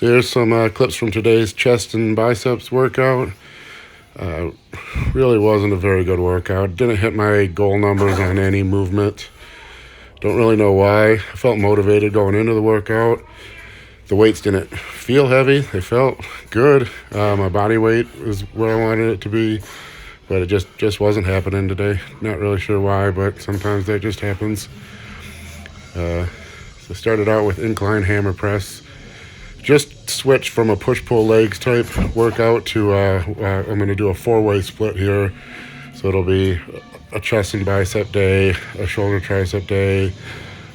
So here's some clips from today's chest and biceps workout. Really wasn't a very good workout. Didn't hit my goal numbers on any movement. Don't really know why. I felt motivated going into the workout. The weights didn't feel heavy. They felt good. My body weight was where I wanted it to be, but it just wasn't happening today. Not really sure why, but sometimes that just happens. So I started out with incline hammer press. Just switched from a push-pull legs type workout to I'm going to do a four-way split here. So it'll be a chest and bicep day, a shoulder tricep day,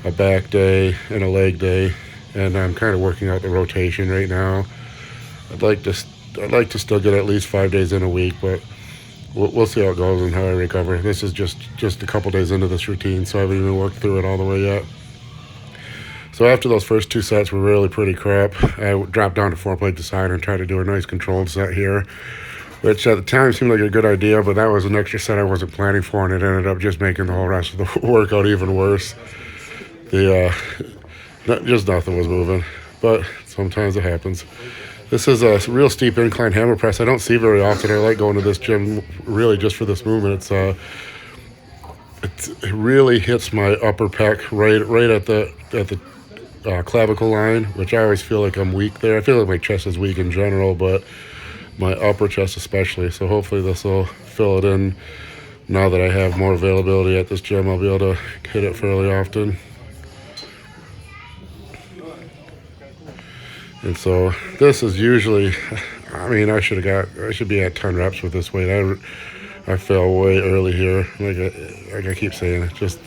a back day, and a leg day. And I'm kind of working out the rotation right now. I'd like to still get at least 5 days in a week, but we'll see how it goes and how I recover. This is just a couple days into this routine, so I haven't even worked through it all the way yet. So after those first 2 sets were really pretty crap, I dropped down to 4-plate to side and tried to do a nice controlled set here, which at the time seemed like a good idea, but that was an extra set I wasn't planning for, and it ended up just making the whole rest of the workout even worse. Just nothing was moving, but sometimes it happens. This is a real steep incline hammer press. I don't see very often. I like going to this gym really just for this movement. It really hits my upper pec right at the clavicle line, which I always feel like I'm weak there. I feel like my chest is weak in general, but my upper chest especially. So hopefully this will fill it in. Now that I have more availability at this gym, I'll be able to hit it fairly often. And so this is usually, I should be at 10 reps with this weight. I fell way early here. Like I keep saying, it just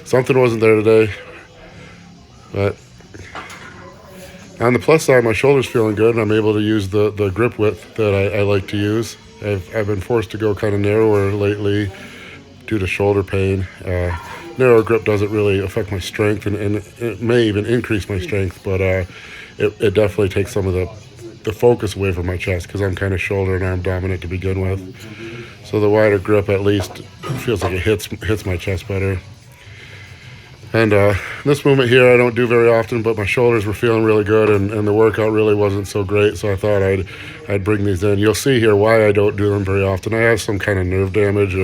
something wasn't there today. But on the plus side, my shoulder's feeling good, and I'm able to use the grip width that I like to use. I've been forced to go kind of narrower lately due to shoulder pain. Narrower grip doesn't really affect my strength, and it may even increase my strength, but it definitely takes some of the focus away from my chest because I'm kind of shoulder and arm dominant to begin with. So the wider grip at least feels like it hits my chest better. And this movement here I don't do very often, but my shoulders were feeling really good, and the workout really wasn't so great, so I thought I'd bring these in. You'll see here why I don't do them very often. I have some kind of nerve damage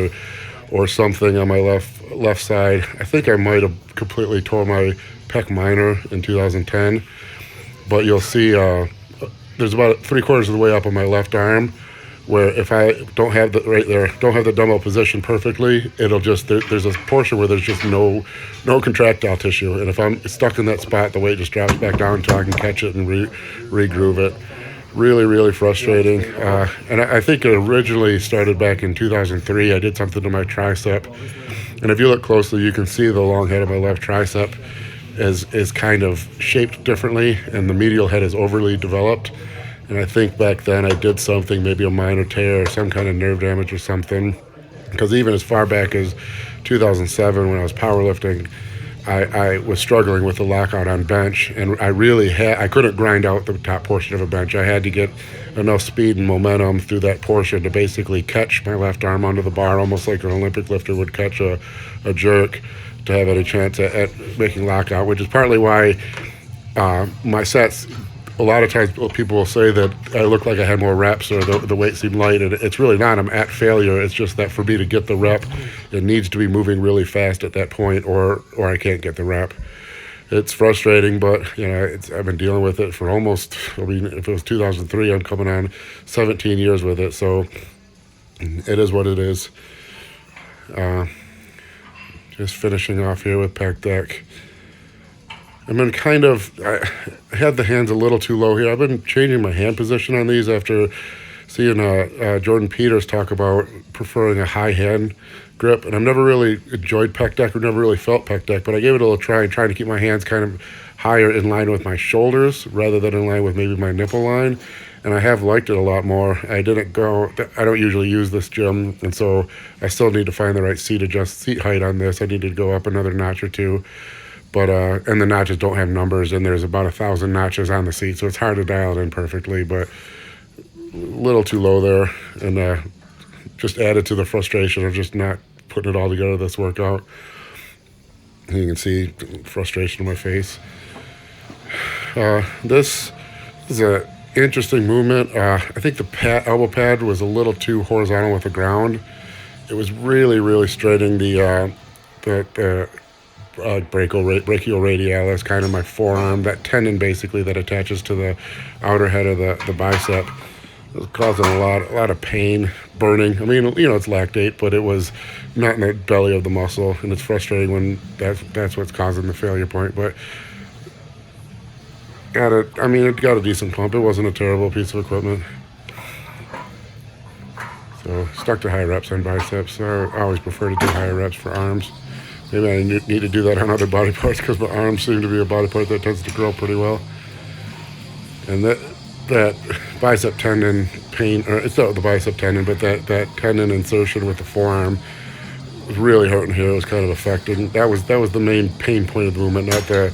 or something on my left side. I think I might have completely tore my pec minor in 2010, but you'll see there's about 3/4 of the way up on my left arm where if I don't have the dumbbell position perfectly, it'll just, there's a portion where there's just no contractile tissue. And if I'm stuck in that spot, the weight just drops back down until I can catch it and regroove it. Really, really frustrating. And I think it originally started back in 2003. I did something to my tricep. And if you look closely, you can see the long head of my left tricep is kind of shaped differently, and the medial head is overly developed. And I think back then I did something, maybe a minor tear or some kind of nerve damage or something, because even as far back as 2007 when I was powerlifting, I was struggling with the lockout on bench, and I couldn't grind out the top portion of a bench. I had to get enough speed and momentum through that portion to basically catch my left arm onto the bar, almost like an Olympic lifter would catch a jerk, to have any chance at making lockout, which is partly why my sets, a lot of times people will say that I look like I had more reps or the weight seemed light, and it's really not. I'm at failure. It's just that for me to get the rep, it needs to be moving really fast at that point, or I can't get the rep. It's frustrating, but I've been dealing with it for almost, if it was 2003, I'm coming on 17 years with it, so it is what it is. Just finishing off here with pec deck. I've been I had the hands a little too low here. I've been changing my hand position on these after seeing Jordan Peters talk about preferring a high hand grip, and I've never really enjoyed pec deck or never really felt pec deck, but I gave it a little try and trying to keep my hands kind of higher in line with my shoulders rather than in line with maybe my nipple line, and I have liked it a lot more. I don't usually use this gym, and so I still need to find the right seat height on this. I need to go up another notch or two. But and the notches don't have numbers, and there's about 1,000 notches on the seat, so it's hard to dial it in perfectly, but a little too low there, and just added to the frustration of just not putting it all together this workout. You can see frustration in my face. This This is a interesting movement. I think the elbow pad was a little too horizontal with the ground. It was really straightening the brachioradialis, kind of my forearm, that tendon basically that attaches to the outer head of the bicep. It was causing a lot of pain, burning. I mean, it's lactate, but it was not in the belly of the muscle, and it's frustrating when that's what's causing the failure point. But it got a decent pump. It wasn't a terrible piece of equipment. So stuck to high reps on biceps. I always prefer to do higher reps for arms. Maybe I need to do that on other body parts because my arms seem to be a body part that tends to grow pretty well. And that bicep tendon pain, or it's not the bicep tendon, but that tendon insertion with the forearm was really hurting here. It was kind of affecting. That was the main pain point of the movement, not the